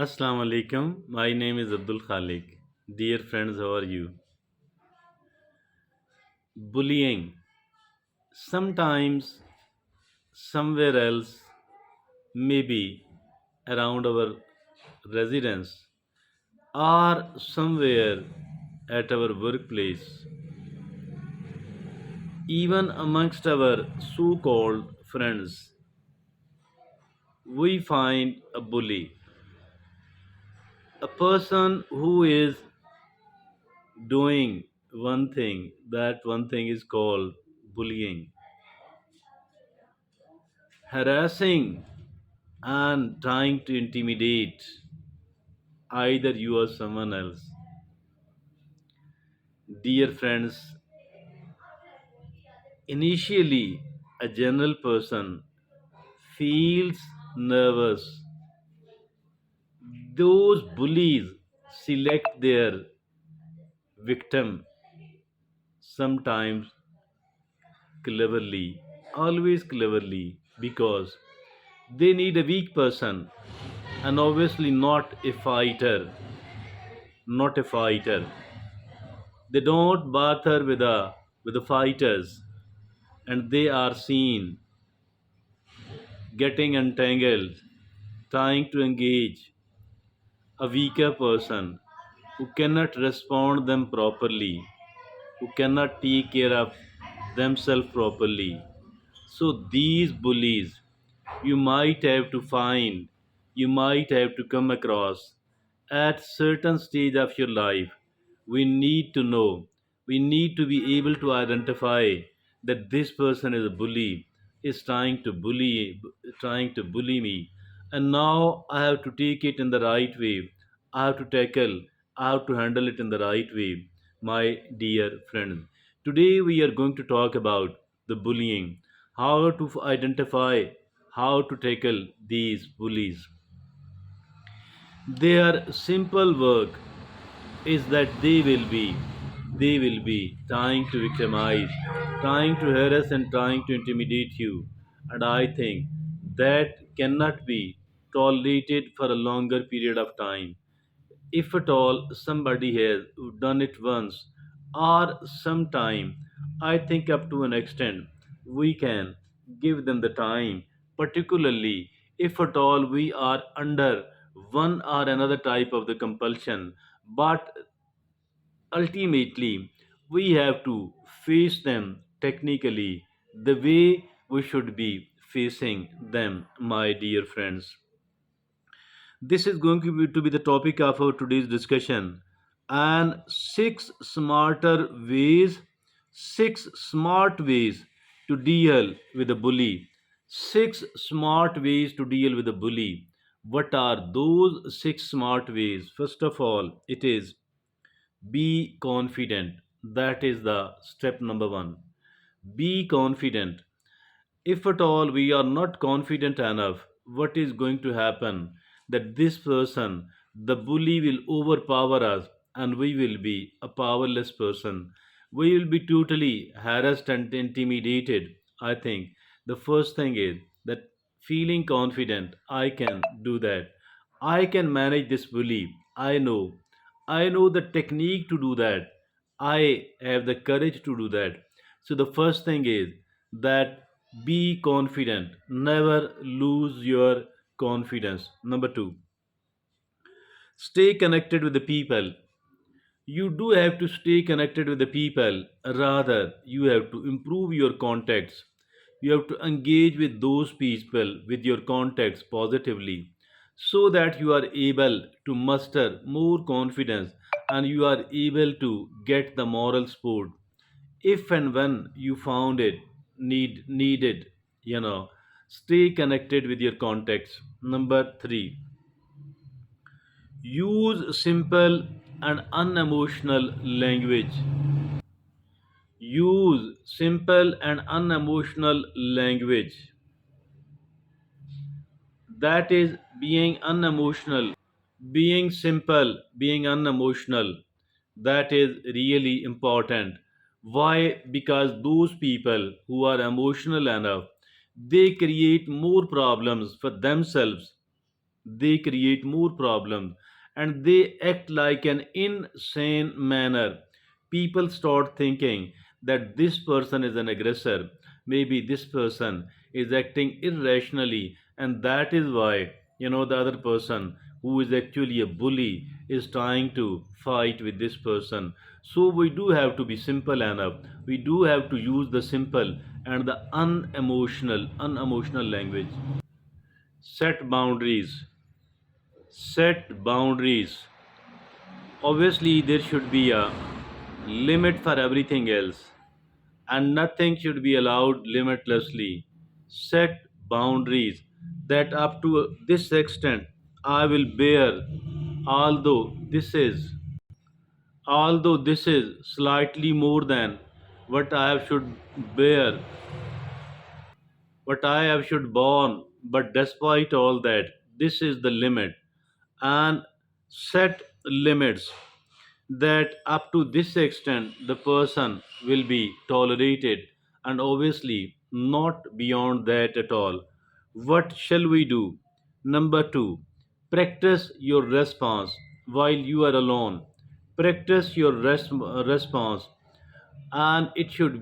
Assalamu alaikum. My name is Abdul Khalik. Dear friends, how are you? Bullying. Sometimes, somewhere else, maybe around our residence, or somewhere at our workplace, even amongst our so called friends, we find a bully. A person who is doing one thing, that one thing is called bullying. Harassing and trying to intimidate either you or someone else. Dear friends, initially a general person feels nervous. Those bullies select their victim sometimes cleverly, always cleverly, because they need a weak person and obviously not a fighter. They don't bother with the fighters, and they are seen getting entangled, trying to engage a weaker person who cannot respond them properly, who cannot take care of themselves properly. So these bullies you might have to find, you might have to come across at certain stage of your life. We need to know, we need to be able to identify that this person is a bully, is trying to bully me, and now I have to take it in the right way. I have to tackle, I have to handle it in the right way. My dear friends, today we are going to talk about the bullying, how to identify, how to tackle these bullies. Their simple work is that they will be trying to victimize, trying to harass and trying to intimidate you. And I think that cannot be tolerated for a longer period of time. If at all somebody has done it once or sometime, I think up to an extent we can give them the time, particularly if at all we are under one or another type of the compulsion. But ultimately, we have to face them technically the way we should be facing them, my dear friends. This is going to be the topic of our today's discussion. And six smart ways to deal with a bully. Six smart ways to deal with a bully. What are those six smart ways? First of all, it is be confident. That is the step number one. Be confident. If at all we are not confident enough, what is going to happen? That this person, the bully, will overpower us and we will be a powerless person. We will be totally harassed and intimidated. I think the first thing is that feeling confident, I can do that. I can manage this bully. I know the technique to do that. I have the courage to do that. So the first thing is that be confident. Never lose your confidence. Number two, stay connected with the people. You do have to stay connected with the people. Rather, you have to improve your contacts. You have to engage with those people, with your contacts positively, so that you are able to muster more confidence and you are able to get the moral support if and when you found it needed. you know Stay connected with your contacts. Number 3, use simple and unemotional language. Use simple and unemotional language. That is being unemotional, being simple, being unemotional. That is really important. Why? Because those people who are emotional enough, they create more problems for themselves they create more problems, and they act like an insane manner. People start thinking that this person is an aggressor. Maybe this person is acting irrationally, and that is why, the other person who is actually a bully is trying to fight with this person. So we do have to be simple enough. We do have to use the simple and the unemotional language. Set boundaries. Set boundaries. Obviously, there should be a limit for everything else, and nothing should be allowed limitlessly. Set boundaries that up to this extent I will bear, although this is although this is slightly more than what I have should bear, what I have should borne, but despite all that, this is the limit. And set limits that up to this extent the person will be tolerated, and obviously not beyond that at all. What shall we do? Number 2, practice your response while you are alone. Practice your response, and it should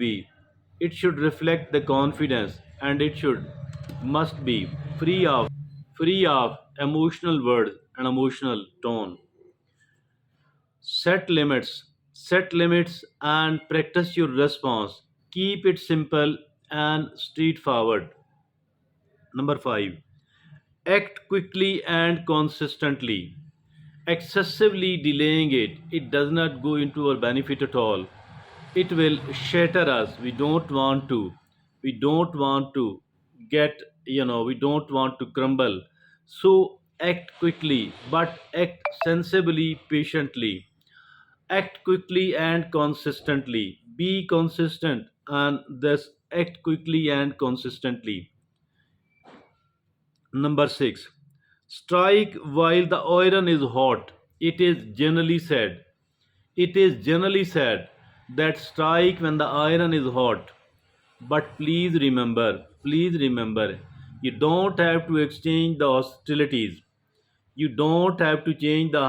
reflect the confidence, and it should must be free of emotional words and emotional tone. Set limits and practice your response. Keep it simple and straightforward. Number 5, act quickly and consistently. Excessively delaying it does not go into our benefit at all. It will shatter us. We don't want to get, we don't want to crumble. So act quickly, but act sensibly, patiently. Act quickly and consistently. Be consistent and thus act quickly and consistently. Number 6. Strike while the iron is hot. It is generally said. It is generally said that strike when the iron is hot. But please remember, you don't have to exchange the hostilities. You don't have to exchange the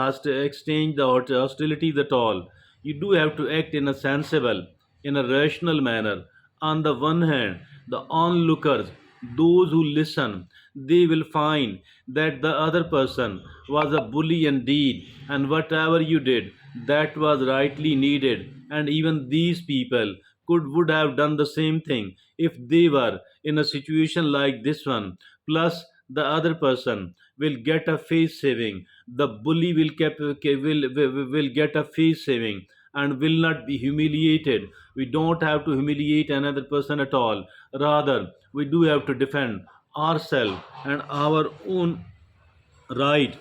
hostilities at all. You do have to act in a sensible, in a rational manner. On the one hand, the onlookers, those who listen, they will find that the other person was a bully indeed, and whatever you did, that was rightly needed, and even these people would have done the same thing if they were in a situation like this one. Plus, the other person will get a face saving. The bully will get a face saving and will not be humiliated. We don't have to humiliate another person at all. Rather, we do have to defend ourselves and our own right.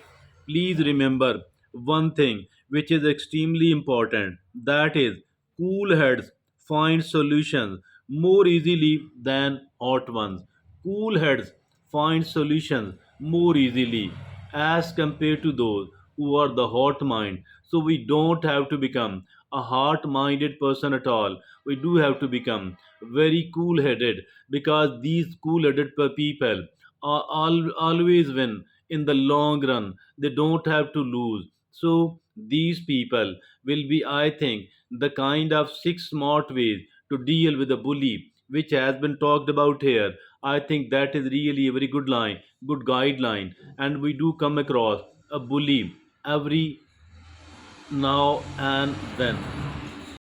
Please remember one thing which is extremely important, that is, cool heads find solutions more easily than hot ones. Cool heads find solutions more easily as compared to those who are the hot mind. So we don't have to become a hot minded person at all. We do have to become very cool headed, because these cool headed people always win in the long run. They don't have to lose. So these people will be, I think, the kind of 6 smart ways to deal with a bully which has been talked about here. I think that is really a very good guideline, and we do come across a bully every now and then.